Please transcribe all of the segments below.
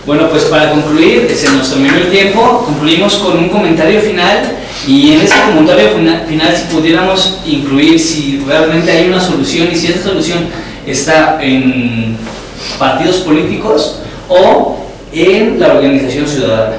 Bueno, pues para concluir, se nos terminó el tiempo, concluimos con un comentario final, y en ese comentario final si pudiéramos incluir si realmente hay una solución y si esa solución está en partidos políticos o en la organización ciudadana,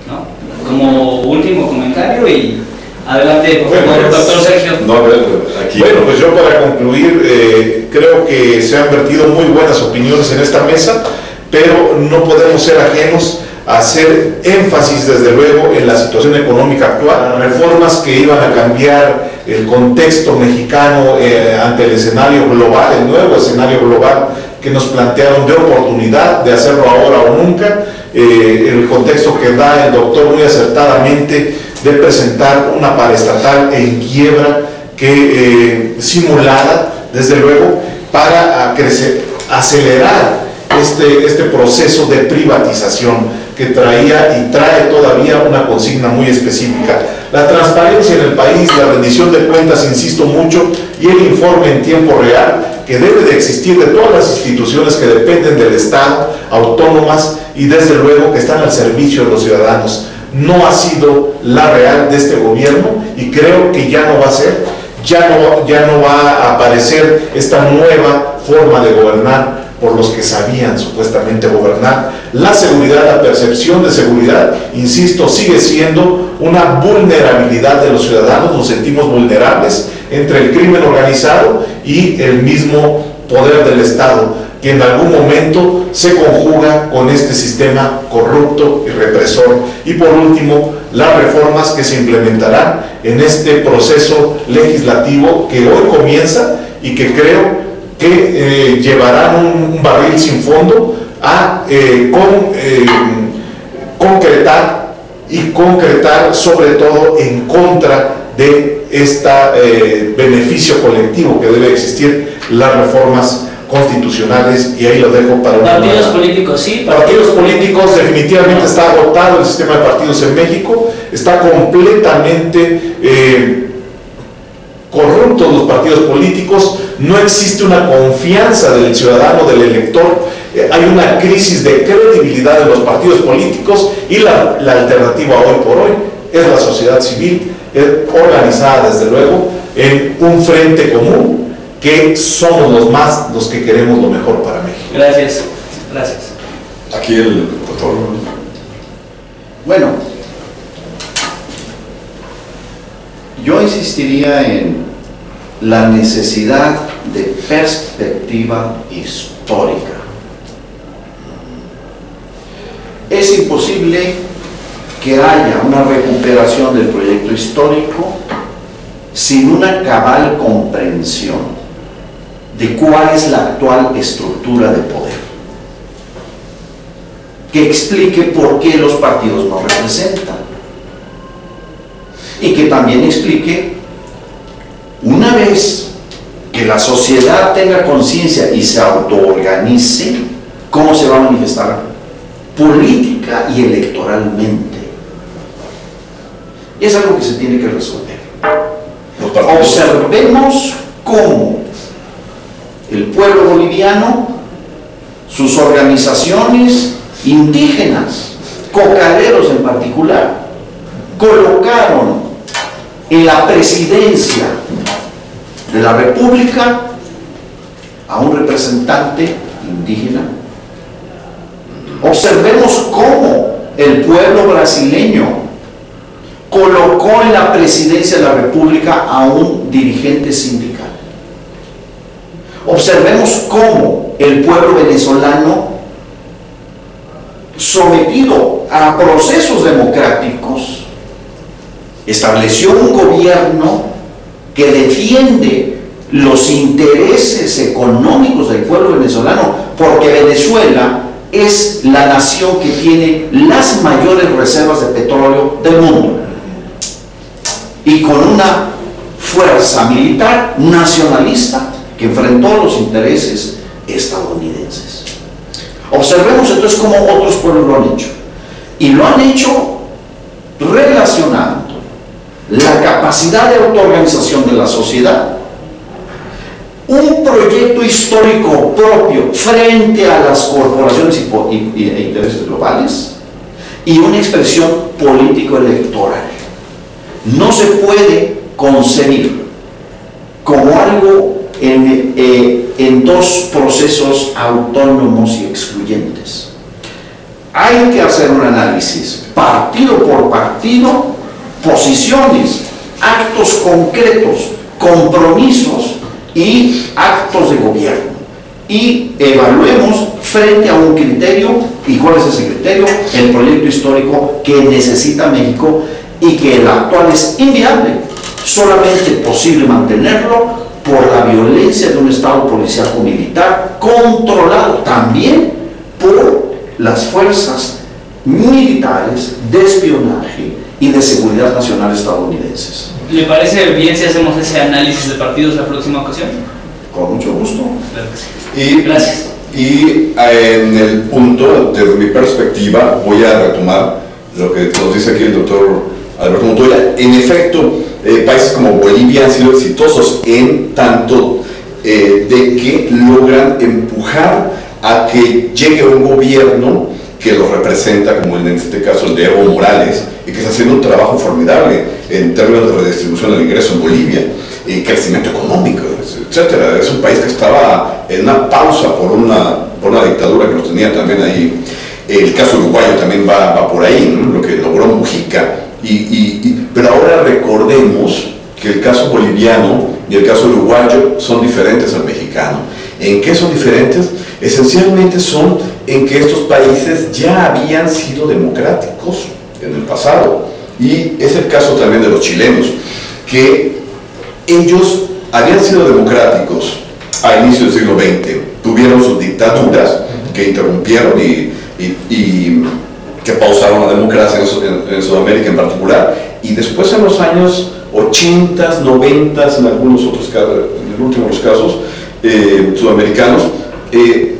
¿no? Como último comentario, y adelante, por favor, doctor Sergio. Bueno, pues yo para concluir, creo que se han vertido muy buenas opiniones en esta mesa, pero no podemos ser ajenos a hacer énfasis desde luego en la situación económica actual, reformas que iban a cambiar el contexto mexicano ante el escenario global, el nuevo escenario global que nos plantearon de oportunidad de hacerlo ahora o nunca, el contexto que da el doctor muy acertadamente de presentar una paraestatal en quiebra que simulada desde luego para acelerar este proceso de privatización que traía y trae todavía una consigna muy específica. La transparencia en el país, la rendición de cuentas, insisto mucho, y el informe en tiempo real que debe de existir de todas las instituciones que dependen del Estado, autónomas y desde luego que están al servicio de los ciudadanos. No ha sido la real de este gobierno y creo que ya no va a ser, ya no va a aparecer esta nueva forma de gobernar por los que sabían supuestamente gobernar. La seguridad, la percepción de seguridad, insisto, sigue siendo una vulnerabilidad de los ciudadanos. Nos sentimos vulnerables entre el crimen organizado y el mismo poder del Estado, que en algún momento se conjuga con este sistema corrupto y represor. Y por último, las reformas que se implementarán en este proceso legislativo que hoy comienza y que creo que llevarán un barril sin fondo a concretar sobre todo en contra de este beneficio colectivo que debe existir, las reformas constitucionales, y ahí lo dejo para partidos políticos, sí. Partidos políticos, definitivamente está agotado el sistema de partidos en México, está completamente corruptos los partidos políticos, no existe una confianza del ciudadano, del elector, hay una crisis de credibilidad de los partidos políticos, y la alternativa hoy por hoy es la sociedad civil, organizada desde luego en un frente común, que somos los que queremos lo mejor para México. Gracias, gracias. Aquí el doctor. Bueno, yo insistiría en la necesidad de perspectiva histórica. Es imposible que haya una recuperación del proyecto histórico sin una cabal comprensión de cuál es la actual estructura de poder, que explique por qué los partidos no representan, y que también explique, una vez que la sociedad tenga conciencia y se autoorganice, cómo se va a manifestar política y electoralmente. Y es algo que se tiene que resolver. Observemos cómo el pueblo boliviano, sus organizaciones indígenas, cocaleros en particular, colocaron en la presidencia de la República a un representante indígena. Observemos cómo el pueblo brasileño colocó en la presidencia de la República a un dirigente sindical. Observemos cómo el pueblo venezolano, sometido a procesos democráticos, estableció un gobierno que defiende los intereses económicos del pueblo venezolano, porque Venezuela es la nación que tiene las mayores reservas de petróleo del mundo, y con una fuerza militar nacionalista que enfrentó los intereses estadounidenses. Observemos entonces cómo otros pueblos lo han hecho, y lo han hecho relacionando la capacidad de autoorganización de la sociedad, un proyecto histórico propio frente a las corporaciones e intereses globales y una expresión político-electoral. No se puede concebir como algo en dos procesos autónomos y excluyentes. Hay que hacer un análisis partido por partido, posiciones, actos concretos, compromisos y actos de gobierno, y evaluemos frente a un criterio. ¿Y cuál es ese criterio? El proyecto histórico que necesita México y que el actual es inviable, solamente posible mantenerlo por la violencia de un Estado policíaco militar controlado también por las fuerzas militares de espionaje y de seguridad nacional estadounidenses. ¿Le parece bien si hacemos ese análisis de partidos la próxima ocasión? Con mucho gusto. Claro que sí. Gracias. Y en el punto, desde mi perspectiva, voy a retomar lo que nos dice aquí el doctor Alberto Montoya. En efecto, países como Bolivia han sido exitosos en tanto de que logran empujar a que llegue un gobierno que lo representa, como en este caso el de Evo Morales, y que está haciendo un trabajo formidable en términos de redistribución del ingreso en Bolivia, crecimiento económico, etcétera. Es un país que estaba en una pausa por una dictadura que los tenía también ahí. El caso uruguayo también va por ahí, ¿no? Lo que logró Mujica. Pero ahora recordemos que el caso boliviano y el caso uruguayo son diferentes al mexicano. ¿En qué son diferentes? Esencialmente son en que estos países ya habían sido democráticos en el pasado. Y es el caso también de los chilenos, que ellos habían sido democráticos a inicios del siglo XX, tuvieron sus dictaduras que interrumpieron y que pausaron la democracia en Sudamérica en particular, y después en los años 80, 90, en algunos otros casos, en el último de los casos sudamericanos,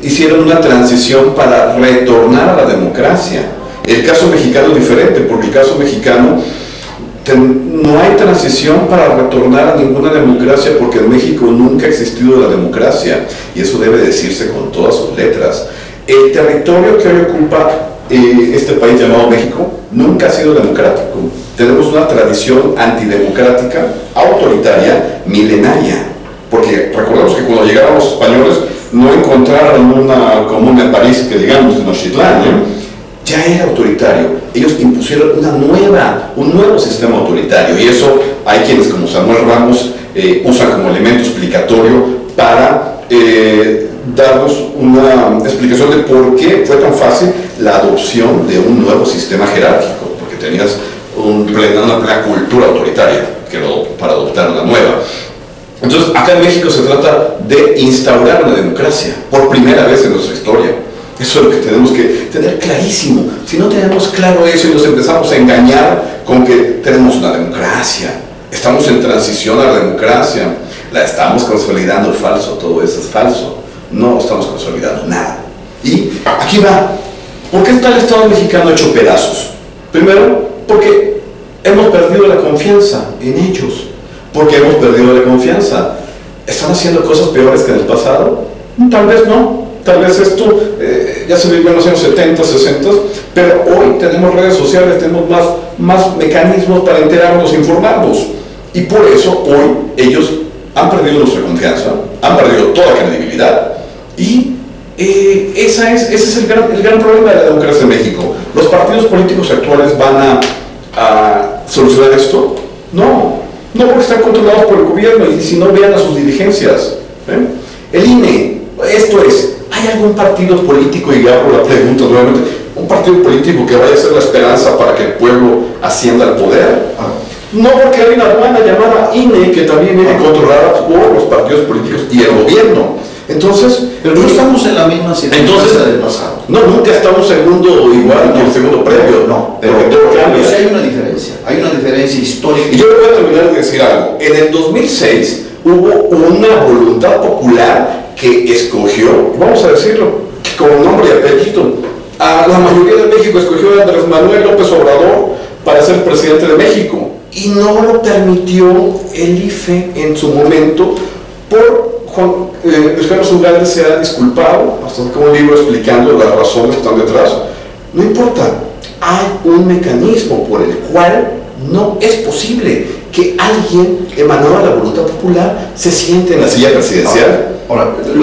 hicieron una transición para retornar a la democracia. El caso mexicano es diferente, porque el caso mexicano no hay transición para retornar a ninguna democracia, porque en México nunca ha existido la democracia, y eso debe decirse con todas sus letras. El territorio que hoy ocupa este país llamado México nunca ha sido democrático. Tenemos una tradición antidemocrática, autoritaria, milenaria, porque recordemos que cuando llegaron los españoles no encontraron una comuna en París, que digamos Tenochtitlán, ya era autoritario. Ellos impusieron un nuevo sistema autoritario, y eso hay quienes como Samuel Ramos usan como elemento explicatorio para darnos una explicación de por qué fue tan fácil la adopción de un nuevo sistema jerárquico, porque tenías una plena cultura autoritaria para adoptar una nueva. Entonces, acá en México se trata de instaurar una democracia por primera vez en nuestra historia. Eso es lo que tenemos que tener clarísimo. Si no tenemos claro eso y nos empezamos a engañar con que tenemos una democracia, estamos en transición a la democracia, la estamos consolidando, falso, todo eso es falso. No estamos consolidando nada. Y aquí va. ¿Por qué está el Estado mexicano hecho pedazos? Primero, porque hemos perdido la confianza en ellos. Porque hemos perdido la confianza. ¿Están haciendo cosas peores que en el pasado? Tal vez no. Tal vez esto ya se vivió en los años 70, 60, pero hoy tenemos redes sociales, tenemos más mecanismos para enterarnos, informarnos. Y por eso hoy ellos han perdido nuestra confianza, han perdido toda credibilidad. Y ese es el gran problema de la democracia en México. ¿Los partidos políticos actuales van a solucionar esto? No, porque están controlados por el gobierno, y si no, vean a sus diligencias. El INE, esto es, ¿hay algún partido político, y hago la pregunta nuevamente, un partido político que vaya a ser la esperanza para que el pueblo ascienda al poder? No, porque hay una aduana llamada INE que también viene controlada por los partidos políticos y el gobierno. Entonces, pero no estamos en la misma circunstancia del pasado. No, nunca estamos en el mundo igual que el segundo previo. No, pero todo cambia. Sí hay una diferencia histórica. Y yo le voy a terminar de decir algo. En el 2006 hubo una voluntad popular que escogió, vamos a decirlo, con nombre y apellido, a la mayoría de México escogió a Andrés Manuel López Obrador para ser presidente de México. Y no lo permitió el IFE en su momento, por Luis Carlos Ugalde se ha disculpado, hasta como un libro explicando las razones que están detrás. No importa, hay un mecanismo por el cual no es posible que alguien emanado de la voluntad popular se siente en la silla presidencial.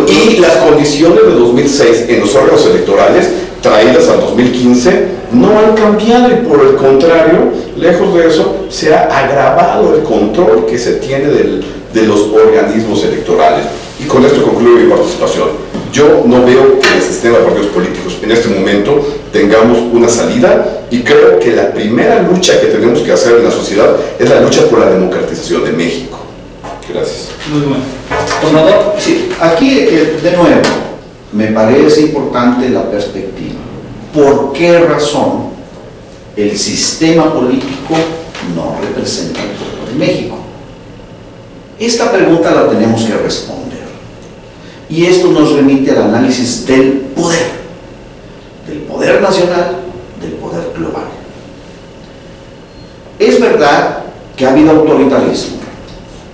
Y las condiciones de 2006 en los órganos electorales traídas al 2015 no han cambiado, y por el contrario, lejos de eso, se ha agravado el control que se tiene de los organismos electorales. Y con esto concluyo mi participación. Yo no veo que en el sistema de partidos políticos en este momento tengamos una salida, y creo que la primera lucha que tenemos que hacer en la sociedad es la lucha por la democratización de México. Gracias. Muy bueno. Gobernador. Sí, aquí de nuevo me parece importante la perspectiva. ¿Por qué razón el sistema político no representa al pueblo de México? Esta pregunta la tenemos que responder. Y esto nos remite al análisis del poder nacional, del poder global. Es verdad que ha habido autoritarismo,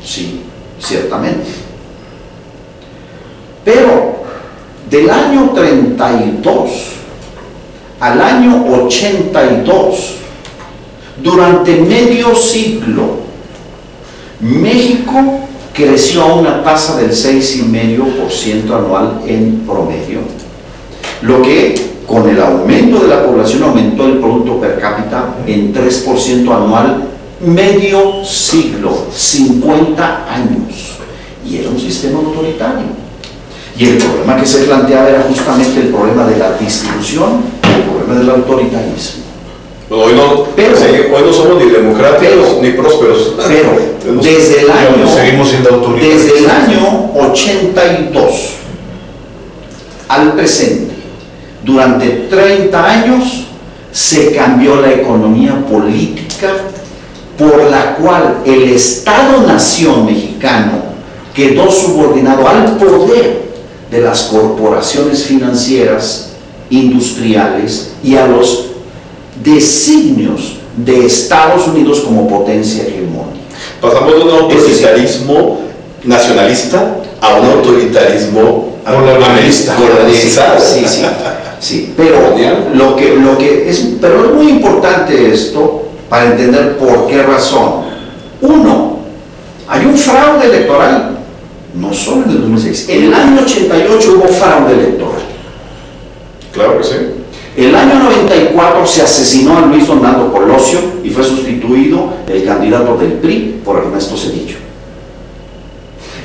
sí, ciertamente. Pero del año 32 al año 82, durante medio siglo, México creció a una tasa del 6,5% anual en promedio, lo que con el aumento de la población aumentó el Producto Per Cápita en 3% anual, medio siglo, 50 años, y era un sistema autoritario. Y el problema que se planteaba era justamente el problema de la distribución, el problema del autoritarismo. Hoy no somos ni democráticos ni prósperos. Pero desde el año, seguimos siendo autoritarios. Desde el año 82 al presente, durante 30 años, se cambió la economía política, por la cual el Estado-nación mexicano quedó subordinado al poder de las corporaciones financieras, industriales y a los designios de Estados Unidos como potencia hegemónica. Pasamos de un autoritarismo nacionalista a un autoritarismo colonialista. Sí, pero pero es muy importante esto para entender por qué razón. Uno, hay un fraude electoral. No solo en el 2006, en el año 88 hubo fraude electoral. Claro que sí. El año 94 se asesinó a Luis Donaldo Colosio y fue sustituido el candidato del PRI por Ernesto Zedillo.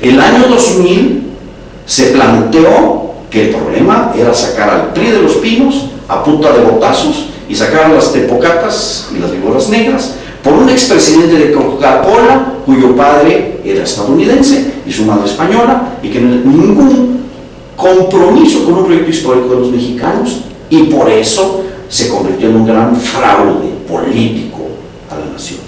El año 2000 se planteó que el problema era sacar al PRI de los Pinos a punta de botazos y sacar a las tepocatas y las víboras negras por un expresidente de Coca-Cola cuyo padre era estadounidense y su madre española, y que no tenía ningún compromiso con un proyecto histórico de los mexicanos, y por eso se convirtió en un gran fraude político a la nación.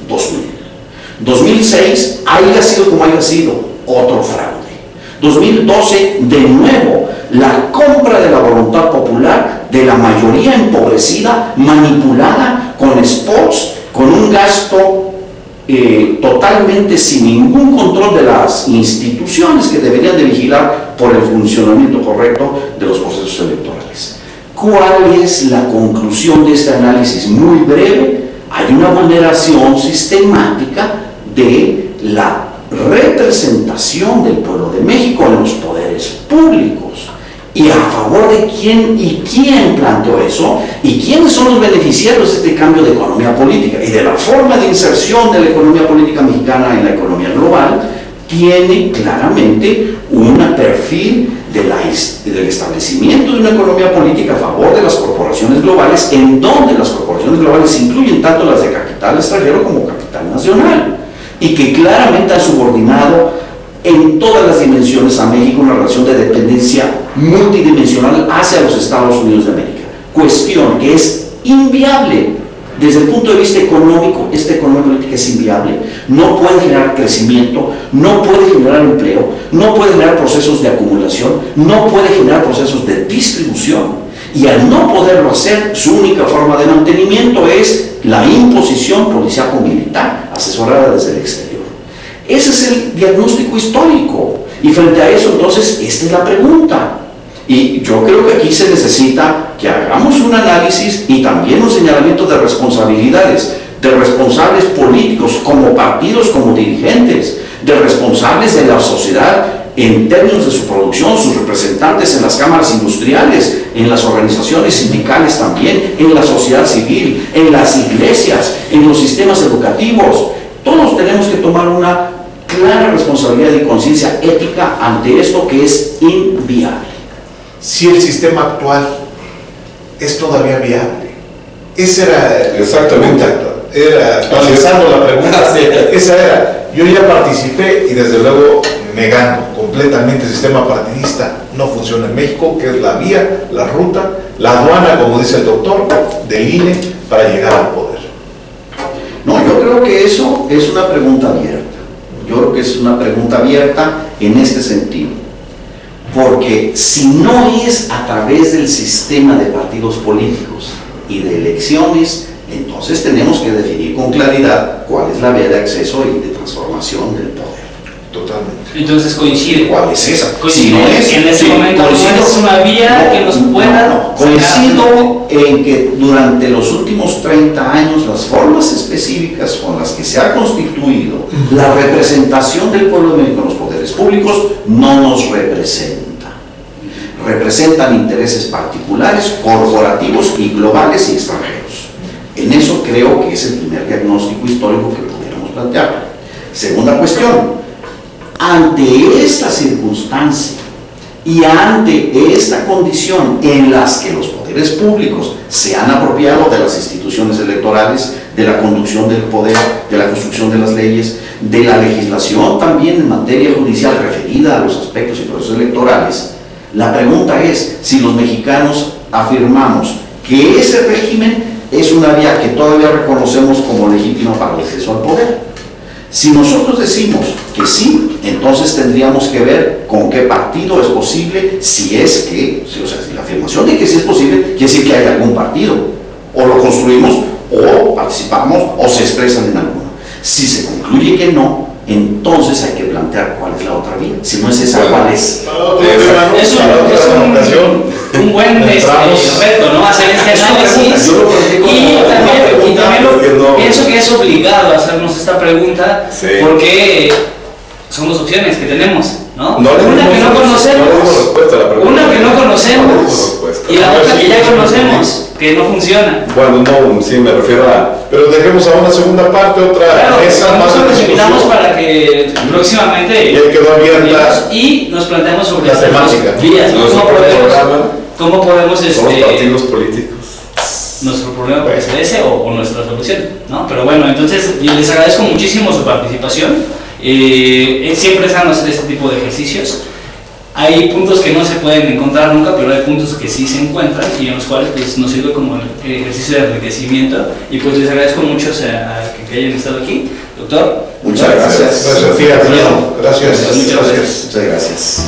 2006, haya sido como haya sido, otro fraude. 2012, de nuevo, la compra de la voluntad popular de la mayoría empobrecida, manipulada con spots, con un gasto totalmente sin ningún control de las instituciones que deberían de vigilar por el funcionamiento correcto de los procesos electorales. ¿Cuál es la conclusión de este análisis? Muy breve. Hay una vulneración sistemática de la representación del pueblo de México en los poderes públicos. ¿Y a favor de quién y quién planteó eso? ¿Y quiénes son los beneficiarios de este cambio de economía política? Y de la forma de inserción de la economía política mexicana en la economía global, tiene claramente un perfil del establecimiento de una economía política a favor de las corporaciones globales, en donde las corporaciones globales incluyen tanto las de capital extranjero como capital nacional, y que claramente ha subordinado en todas las dimensiones a México una relación de dependencia multidimensional hacia los Estados Unidos de América. Cuestión que es inviable desde el punto de vista económico. Esta economía política es inviable, no puede generar crecimiento, no puede generar empleo, no puede generar procesos de acumulación, no puede generar procesos de distribución, y al no poderlo hacer, su única forma de mantenimiento es la imposición policíaco-militar asesorada desde el exterior. Ese es el diagnóstico histórico. Y frente a eso, entonces, esta es la pregunta. Y yo creo que aquí se necesita que hagamos un análisis y también un señalamiento de responsabilidades, de responsables políticos como partidos, como dirigentes, de responsables de la sociedad en términos de su producción, sus representantes en las cámaras industriales, en las organizaciones sindicales también, en la sociedad civil, en las iglesias, en los sistemas educativos. Todos tenemos que tomar una clara responsabilidad y conciencia ética ante esto que es inviable. Si el sistema actual es todavía viable. Esa era exactamente. Era actualizando la pregunta. Esa era. Yo ya participé y desde luego negando completamente el sistema partidista no funciona en México, que es la vía, la ruta, la aduana, como dice el doctor, del INE para llegar al poder. No, yo creo que eso es una pregunta abierta. Yo creo que es una pregunta abierta en este sentido. Porque si no es a través del sistema de partidos políticos y de elecciones, entonces tenemos que definir con claridad cuál es la vía de acceso y de transformación del poder. Totalmente. Entonces coincide. ¿Cuál es esa? Coincide Si no es, que en ese sí, momento no es una vía que nos pueda. coincido en que durante los últimos 30 años las formas específicas con las que se ha constituido la representación del pueblo de México en los poderes públicos no nos representa. Representan intereses particulares, corporativos y globales y extranjeros. En eso creo que es el primer diagnóstico histórico que pudiéramos plantear. Segunda cuestión, ante esta circunstancia y ante esta condición en las que los poderes públicos se han apropiado de las instituciones electorales, de la conducción del poder, de la construcción de las leyes, de la legislación también en materia judicial referida a los aspectos y procesos electorales, la pregunta es si los mexicanos afirmamos que ese régimen es una vía que todavía reconocemos como legítima para el acceso al poder. Si nosotros decimos que sí, entonces tendríamos que ver con qué partido es posible, si es que, o sea, si la afirmación de que sí es posible, quiere decir que hay algún partido, o lo construimos, o participamos, o se expresan en alguno. Si se concluye que no, entonces hay que plantear cuál es la otra vía. Si no es esa, ¿cuál es? Es un buen reto, ¿no? Hacer este análisis. Y también pienso que es obligado hacernos esta pregunta, porque son dos opciones que tenemos, ¿no? Una que no conocemos, y la otra que ya conocemos, que no funciona. Bueno, no, sí, me refiero a... Pero dejemos a una segunda parte, otra mesa más. Nosotros invitamos para que próximamente ya quedó abierta y nos planteemos sobre la estas temática. vías, cómo podemos Somos partidos políticos. nuestro problema puede ser ese o nuestra solución, ¿no? Pero bueno, entonces les agradezco muchísimo su participación. Siempre es sano hacer este tipo de ejercicios. Hay puntos que no se pueden encontrar nunca, pero hay puntos que sí se encuentran y en los cuales pues, nos sirve como ejercicio de enriquecimiento. Y pues les agradezco mucho a que hayan estado aquí. Doctor. Muchas gracias. Gracias. Muchas gracias.